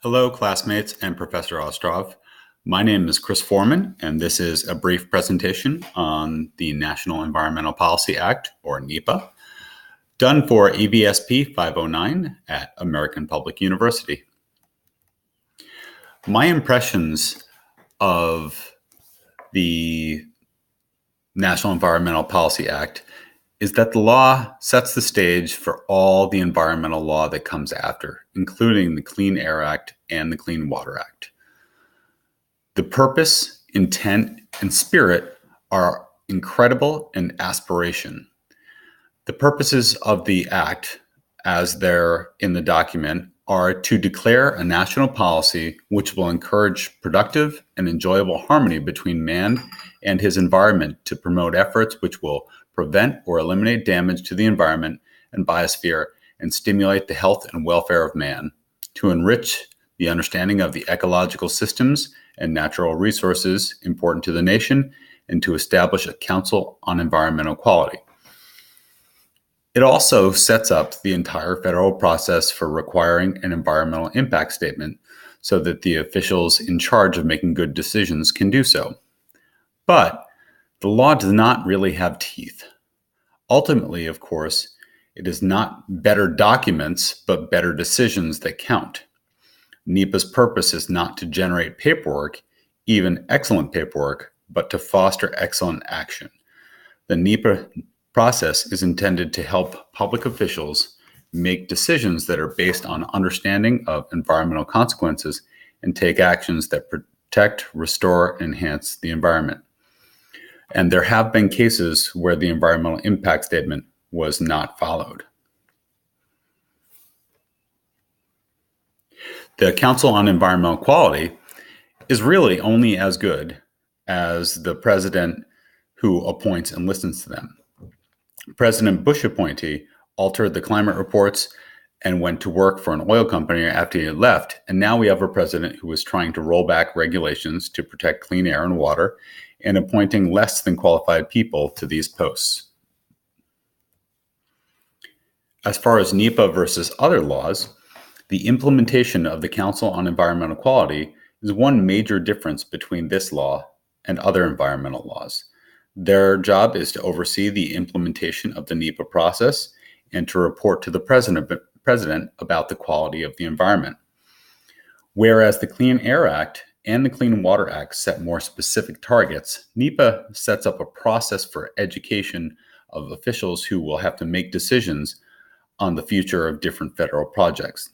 Hello, classmates and Professor Ostrov. My name is Chris Foreman, and this is a brief presentation on the National Environmental Policy Act, or NEPA, done for EVSP 509 at American Public University. My impressions of the National Environmental Policy Act is that the law sets the stage for all the environmental law that comes after, including the Clean Air Act and the Clean Water Act. The purpose, intent, and spirit are incredible in aspiration. The purposes of the Act, as they're in the document, are to declare a national policy which will encourage productive and enjoyable harmony between man and his environment, to promote efforts which will prevent or eliminate damage to the environment and biosphere, and stimulate the health and welfare of man, to enrich the understanding of the ecological systems and natural resources important to the nation, and to establish a council on environmental quality. It also sets up the entire federal process for requiring an environmental impact statement so that the officials in charge of making good decisions can do so. But the law does not really have teeth. Ultimately, of course, it is not better documents, but better decisions that count. NEPA's purpose is not to generate paperwork, even excellent paperwork, but to foster excellent action. The NEPA process is intended to help public officials make decisions that are based on understanding of environmental consequences and take actions that protect, restore, and enhance the environment. And there have been cases where the environmental impact statement was not followed. The Council on Environmental Quality is really only as good as the president who appoints and listens to them. President Bush appointee altered the climate reports and went to work for an oil company after he left. And now we have a president who is trying to roll back regulations to protect clean air and water, and appointing less than qualified people to these posts. As far as NEPA versus other laws, the implementation of the Council on Environmental Quality is one major difference between this law and other environmental laws. Their job is to oversee the implementation of the NEPA process and to report to the president about the quality of the environment. Whereas the Clean Air Act and the Clean Water Act set more specific targets, NEPA sets up a process for education of officials who will have to make decisions on the future of different federal projects.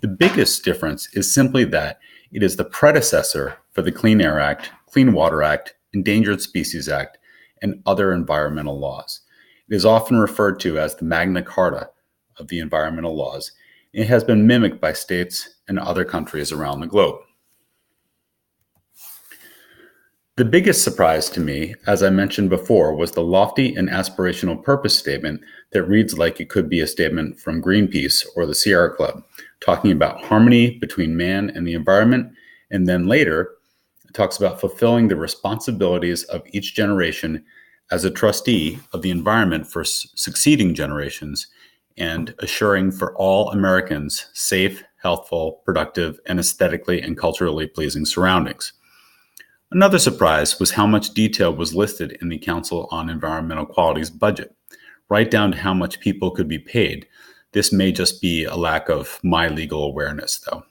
The biggest difference is simply that it is the predecessor for the Clean Air Act, Clean Water Act, Endangered Species Act, and other environmental laws. It is often referred to as the Magna Carta of the environmental laws. It has been mimicked by states and other countries around the globe. The biggest surprise to me, as I mentioned before, was the lofty and aspirational purpose statement that reads like it could be a statement from Greenpeace or the Sierra Club, talking about harmony between man and the environment, and then later it talks about fulfilling the responsibilities of each generation as a trustee of the environment for succeeding generations, and assuring for all Americans safe, healthful, productive, and aesthetically and culturally pleasing surroundings. Another surprise was how much detail was listed in the Council on Environmental Quality's budget, right down to how much people could be paid. This may just be a lack of my legal awareness, though.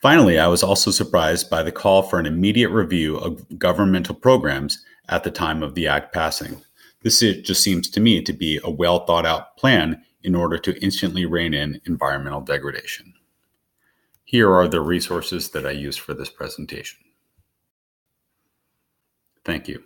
Finally, I was also surprised by the call for an immediate review of governmental programs at the time of the Act passing. This just seems to me to be a well thought out plan in order to instantly rein in environmental degradation. Here are the resources that I used for this presentation. Thank you.